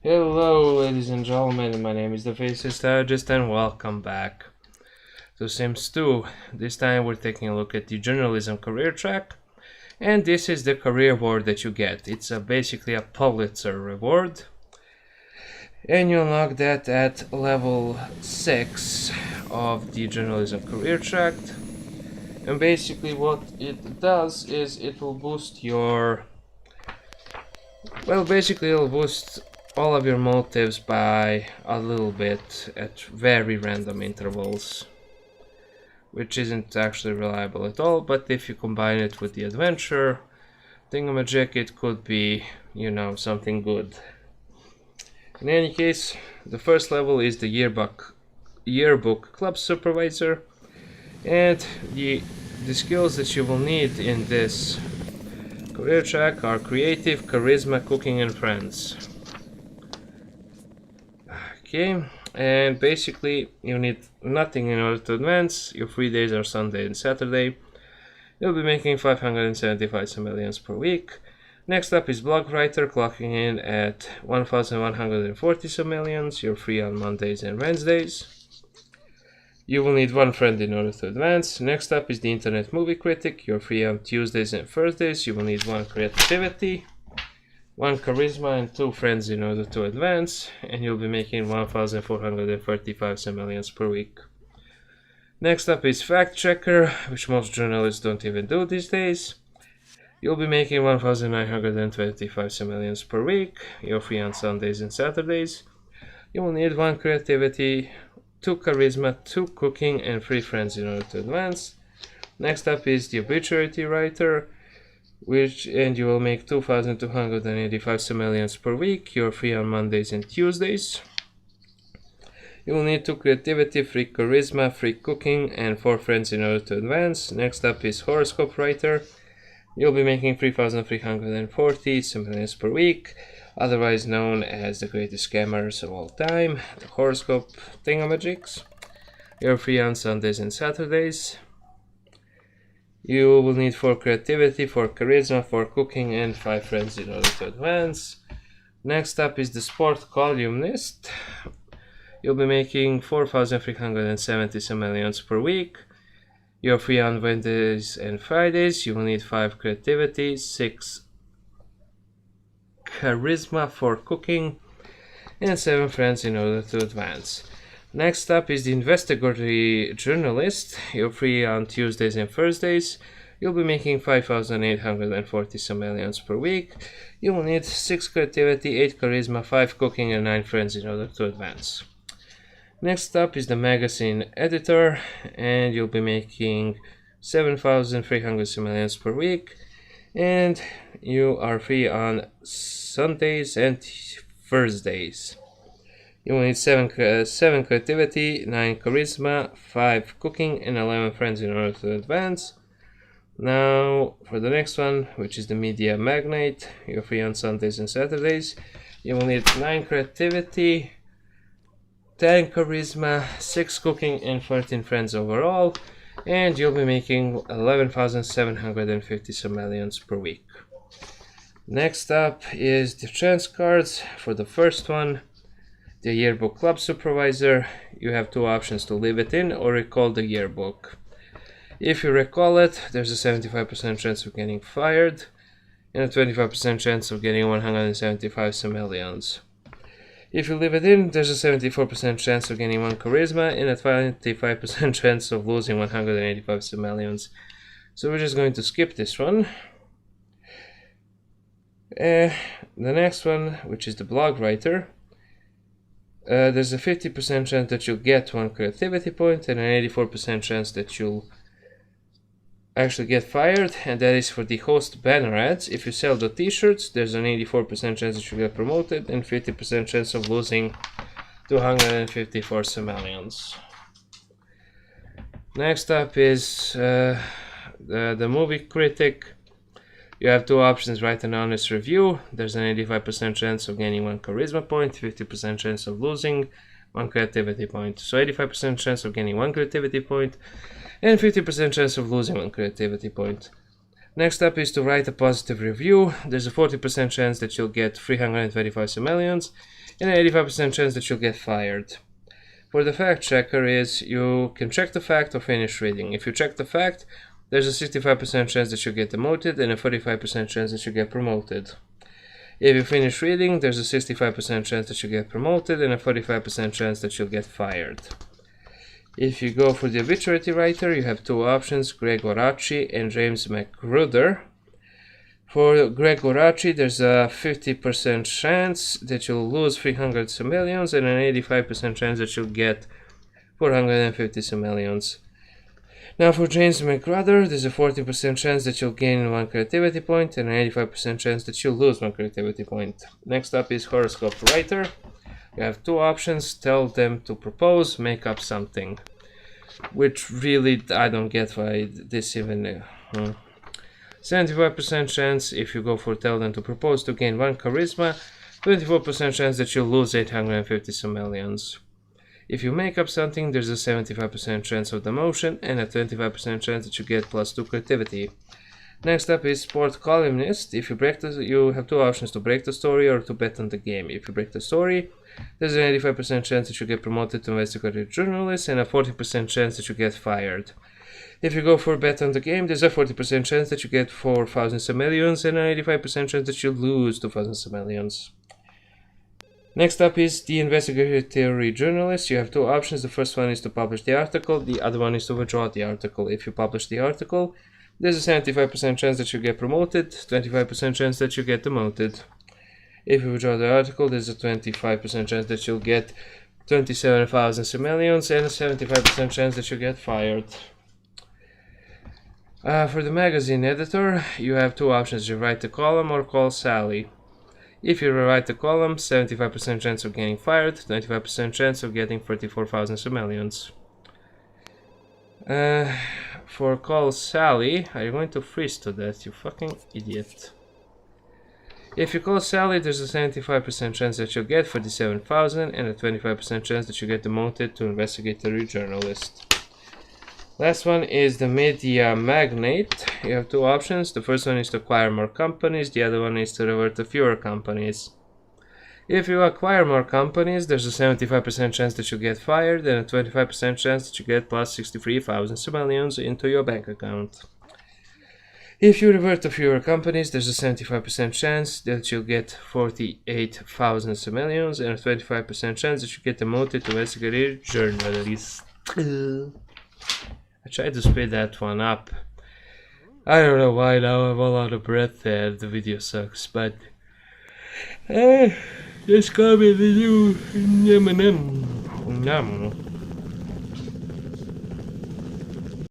Hello, ladies and gentlemen, my name is the Faceless Strategist and welcome back to Sims 2. This time we're taking a look at the journalism career track, and this is the career award that you get. It's basically a Pulitzer reward, and you unlock that at level 6 of the journalism career track. And basically what it does is it will boost your... it'll boost all of your motives by a little bit at very random intervals, which isn't actually reliable at all, but if you combine it with the adventure thingamajig, it could be, something good. In any case, the first level is the Yearbook Club Supervisor, and the skills that you will need in this career track are creative, charisma, cooking, and friends. Okay, and basically you need nothing in order to advance. Your free days are Sunday and Saturday. You'll be making 575 simoleons per week. Next up is blog writer, clocking in at 1140 simoleons. You're free on Mondays and Wednesdays. You will need one friend in order to advance. Next up is the internet movie critic. You're free on Tuesdays and Thursdays. You will need one creativity, one charisma, and two friends in order to advance, and you'll be making 1435 simoleons per week. Next up is fact checker, which most journalists don't even do these days. You'll be making 1925 simoleons per week. You're free on Sundays and Saturdays. You will need one creativity, two charisma, two cooking, and three friends in order to advance. Next up is the Obituary Writer, and you will make 2285 simoleons per week. You're free on Mondays and Tuesdays. You will need two creativity, three charisma, three cooking, and four friends in order to advance. Next up is Horoscope Writer. You'll be making 3340 simoleons per week, otherwise known as the greatest scammers of all time, the horoscope thingamajigs. You're free on Sundays and Saturdays. You will need 4 creativity, 4 charisma, 4 cooking, and 5 friends in order to advance. Next up is the Sports Columnist. You'll be making 4370 simoleons per week. You're free on Wednesdays and Fridays. You will need 5 creativity, 6 charisma, 4 cooking, and 7 friends in order to advance. Next up is the Investigatory Journalist. You're free on Tuesdays and Thursdays. You'll be making 5840 simoleons per week. You will need 6 creativity, 8 charisma, 5 cooking, and 9 friends in order to advance. Next up is the Magazine Editor, and you'll be making 7300 simoleons per week. And you are free on Sundays and Thursdays. You will need 7 creativity, 9 charisma, 5 cooking, and 11 friends in order to advance. Now, for the next one, which is the Media Magnate, you're free on Sundays and Saturdays. You will need 9 creativity, 10 charisma, 6 cooking, and 13 friends overall. And you'll be making 11,750 simoleons per week. Next up is the chance cards. For the first one, the Yearbook Club Supervisor, you have 2 options to leave it in or recall the yearbook. If you recall it, there's a 75% chance of getting fired and a 25% chance of getting 175 simoleons. If you leave it in, there's a 74% chance of getting 1 charisma and a 25% chance of losing 185 simoleons. So we're just going to skip this one. The next one, which is the blog writer, there's a 50% chance that you'll get 1 creativity point and an 84% chance that you'll actually get fired, and that is for the host banner ads. If you sell the t-shirts, there's an 84% chance that you get promoted and 50% chance of losing 254 simoleons. Next up is the movie critic. You have 2 options: write an honest review. There's an 85% chance of gaining 1 charisma point, 50% chance of losing 1 creativity point. So 85% chance of gaining 1 creativity point and 50% chance of losing 1 creativity point. Next up is to write a positive review. There's a 40% chance that you'll get 325 simoleons and an 85% chance that you'll get fired. For the fact checker is you can check the fact or finish reading. If you check the fact, there's a 65% chance that you get demoted and a 45% chance that you get promoted. If you finish reading, there's a 65% chance that you get promoted and a 45% chance that you'll get fired. If you go for the Obituary Writer, you have two options, Greg Orachi and James McGruder. For Greg Orachi, there's a 50% chance that you'll lose 300 simoleons and an 85% chance that you'll get 450 simoleons. Now for James McGruder, there's a 40% chance that you'll gain 1 creativity point and an 85% chance that you'll lose 1 creativity point. Next up is Horoscope Writer. You have two options, tell them to propose, make up something. Which really, I don't get why this even... 75% chance if you go for tell them to propose to gain 1 charisma, 24% chance that you'll lose 850 simoleons. If you make up something, there's a 75% chance of demotion and a 25% chance that you get +2 creativity. Next up is Sports Columnist. If you break you have two options, to break the story or to bet on the game. If you break the story, there's an 85% chance that you get promoted to Investigative Journalist and a 40% chance that you get fired. If you go for bet on the game, there's a 40% chance that you get 4,000 simoleons and an 85% chance that you lose 2,000 simoleons. Next up is the Investigative Theory Journalist. You have two options. The first one is to publish the article, the other one is to withdraw the article. If you publish the article, there's a 75% chance that you get promoted, 25% chance that you get demoted. If you withdraw the article, there's a 25% chance that you'll get 27,000 simoleons and a 75% chance that you get fired. For the magazine editor, you have two options. You write the column or call Sally. If you write the column, 75% chance of getting fired, 25% chance of getting 34,000 simoleons. For call Sally, are you going to freeze to that, you fucking idiot? If you call Sally, there's a 75% chance that you'll get 47,000 and a 25% chance that you get demoted to Investigatory Journalist. Last one is the media magnate. You have two options. The first one is to acquire more companies, the other one is to revert to fewer companies. If you acquire more companies, there's a 75% chance that you get fired and a 25% chance that you get plus 63,000 simoleons into your bank account. If you revert to fewer companies, there's a 75% chance that you'll get 48,000 simoleons and a 25% chance that you get demoted to Investigative Journalist. I tried to speed that one up. I don't know why now, I'm all out of breath and the video sucks, but just call me the new